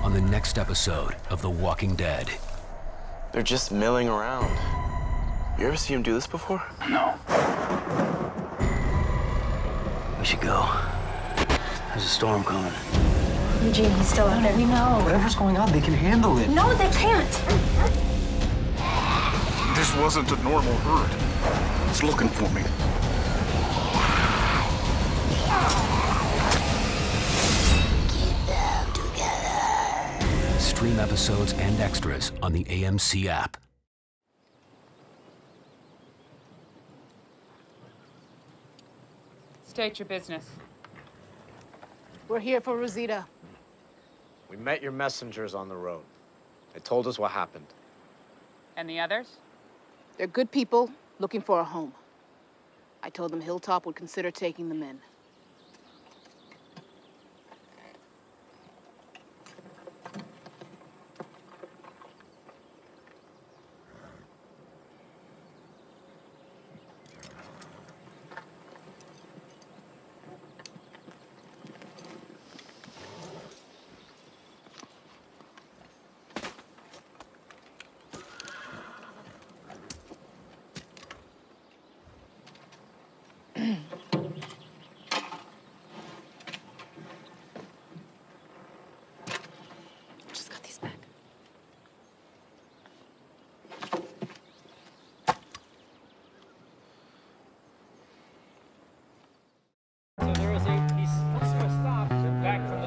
on the next episode of The Walking Dead. They're just milling around. You ever see him do this before? No. We should go. There's a storm coming. Eugene, he's still out there. We know. Whatever's going on, they can handle it. No, they can't. This wasn't a normal herd. It's looking for me. Stream episodes and extras on the AMC app. State your business. We're here for Rosita. We met your messengers on the road. They told us what happened. And the others? They're good people looking for a home. I told them Hilltop would consider taking them in. Just got these back. So there is he's supposed to stop back from the...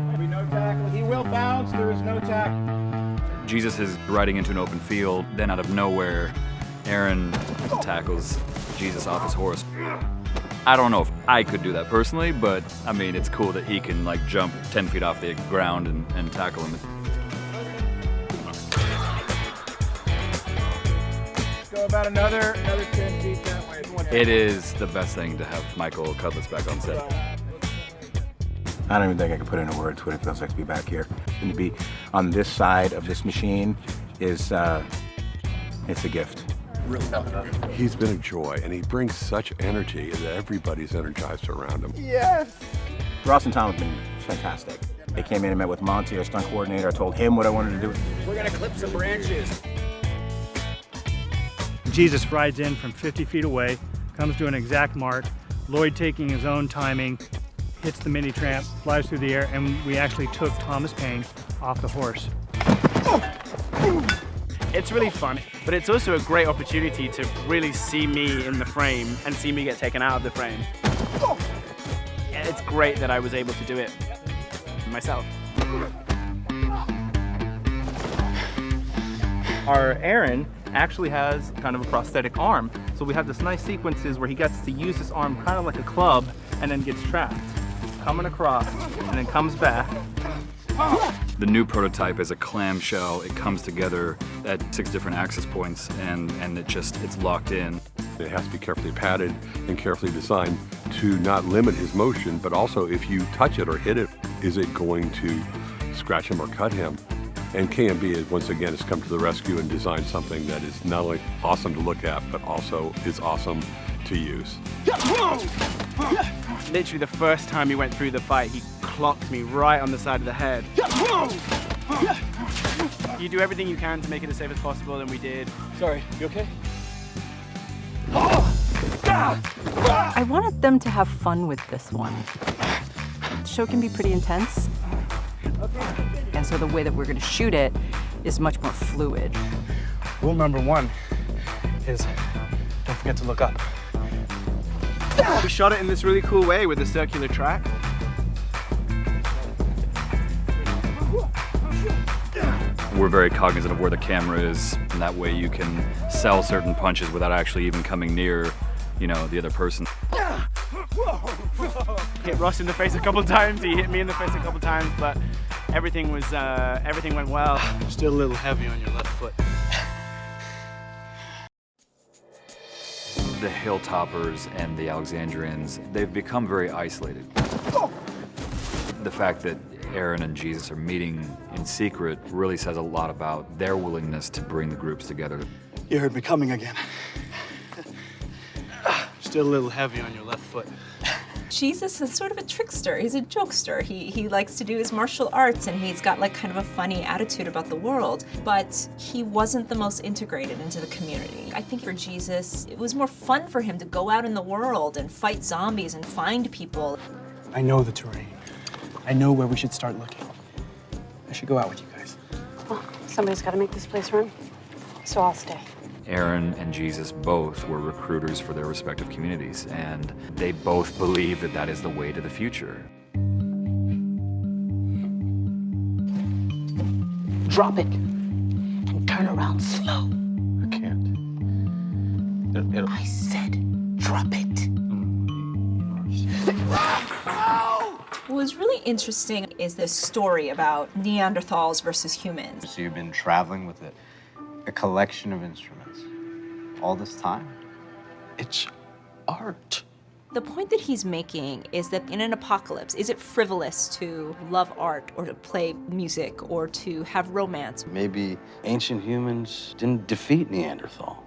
There'll be no tackle. He will bounce. There is no tackle. Jesus is riding into an open field. Then out of nowhere, Aaron tackles Jesus off his horse. I don't know if I could do that personally, but I mean, it's cool that he can like jump 10 feet off the ground and tackle him. Let's go about another 10 feet that way. It is the best thing to have Michael Cudlitz back on set. I don't even think I can put into words what it feels like to be back here. And to be on this side of this machine is, it's a gift. He's been a joy, and he brings such energy that everybody's energized around him. Yes! Ross and Tom have been fantastic. They came in and met with Monty, our stunt coordinator. I told him what I wanted to do. We're gonna clip some branches. Jesus rides in from 50 feet away, comes to an exact mark. Lloyd, taking his own timing, hits the mini tramp, flies through the air, and we actually took Thomas Paine off the horse. It's really fun, but it's also a great opportunity to really see me in the frame and see me get taken out of the frame. It's great that I was able to do it myself. Our Aaron actually has kind of a prosthetic arm, so we have this nice sequences where he gets to use his arm kind of like a club and then gets trapped. Coming across and then comes back. The new prototype is a clamshell. It comes together at 6 different access points, and it's locked in. It has to be carefully padded and carefully designed to not limit his motion, but also if you touch it or hit it, is it going to scratch him or cut him? And KMB, once again, has come to the rescue and designed something that is not only awesome to look at, but also is awesome to use. Literally the first time he went through the fight, he clocked me right on the side of the head. You do everything you can to make it as safe as possible, and we did. Sorry, you okay? I wanted them to have fun with this one. The show can be pretty intense. And so the way that we're going to shoot it is much more fluid. Rule number 1 is don't forget to look up. We shot it in this really cool way with a circular track. We're very cognizant of where the camera is, and that way you can sell certain punches without actually even coming near, you know, the other person. Hit Ross in the face a couple times, he hit me in the face a couple times, but everything went well. Still a little heavy on your left foot. The Hilltoppers and the Alexandrians, they've become very isolated. The fact that Aaron and Jesus are meeting in secret really says a lot about their willingness to bring the groups together. You heard me coming again. Still a little heavy on your left foot. Jesus is sort of a trickster. He's a jokester. He likes to do his martial arts, and he's got like kind of a funny attitude about the world, but he wasn't the most integrated into the community. I think for Jesus, it was more fun for him to go out in the world and fight zombies and find people. I know the terrain. I know where we should start looking. I should go out with you guys. Well, somebody's got to make this place run, so I'll stay. Aaron and Jesus both were recruiters for their respective communities, and they both believe that that is the way to the future. Drop it and turn around slow. I can't. I said, drop it. What was really interesting is this story about Neanderthals versus humans. So you've been traveling with a collection of instruments all this time? It's art. The point that he's making is that in an apocalypse, is it frivolous to love art or to play music or to have romance? Maybe ancient humans didn't defeat Neanderthal.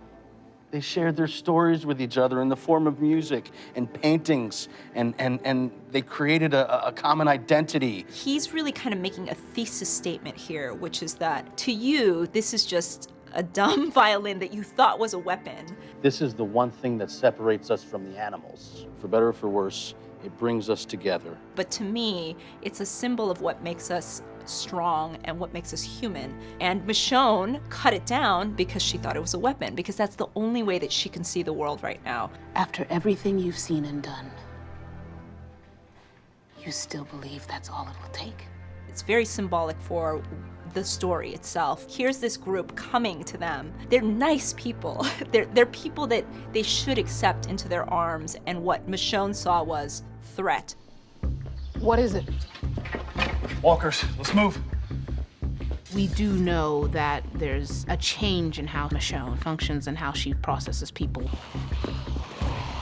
They shared their stories with each other in the form of music and paintings, and they created a common identity. He's really kind of making a thesis statement here, which is that to you, this is just a dumb violin that you thought was a weapon. This is the one thing that separates us from the animals. For better or for worse, it brings us together. But to me, it's a symbol of what makes us strong and what makes us human. And Michonne cut it down because she thought it was a weapon, because that's the only way that she can see the world right now. After everything you've seen and done, you still believe that's all it will take? It's very symbolic for the story itself. Here's this group coming to them. They're nice people. They're people that they should accept into their arms, and what Michonne saw was threat. What is it? Walkers, let's move. We do know that there's a change in how Michonne functions and how she processes people.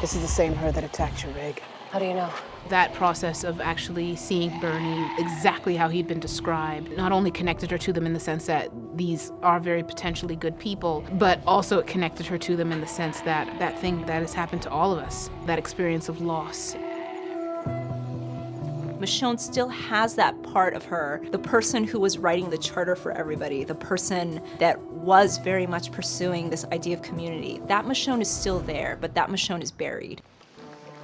This is the same her that attacked your rig. How do you know? That process of actually seeing Bernie exactly how he'd been described not only connected her to them in the sense that these are very potentially good people, but also it connected her to them in the sense that that thing that has happened to all of us, that experience of loss. Michonne still has that part of her, the person who was writing the charter for everybody, the person that was very much pursuing this idea of community. That Michonne is still there, but that Michonne is buried.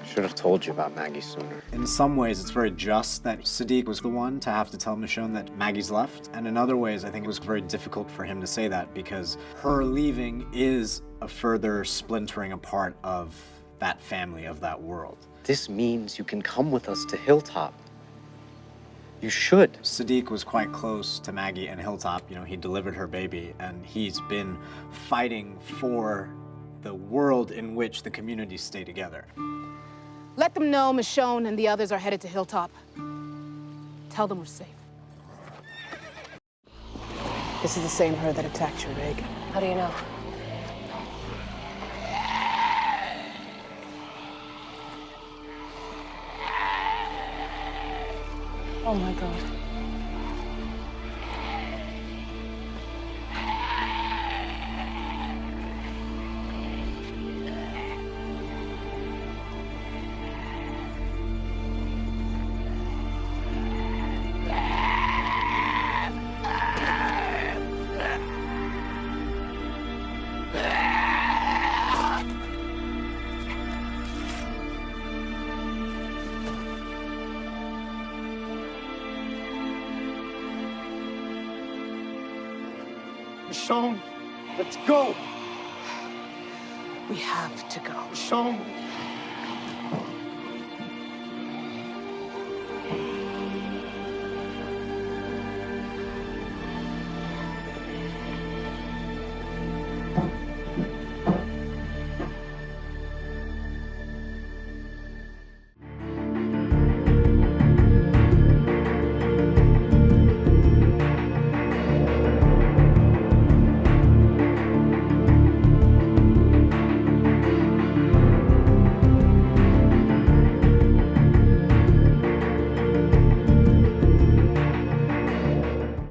I should have told you about Maggie sooner. In some ways, it's very just that Sadiq was the one to have to tell Michonne that Maggie's left. And in other ways, I think it was very difficult for him to say that because her leaving is a further splintering apart of that family, of that world. This means you can come with us to Hilltop. You should. Sadiq was quite close to Maggie and Hilltop. You know, he delivered her baby, and he's been fighting for the world in which the communities stay together. Let them know Michonne and the others are headed to Hilltop. Tell them we're safe. This is the same her that attacked your rig. How do you know? Oh my God. Michonne, let's go. We have to go. Michonne.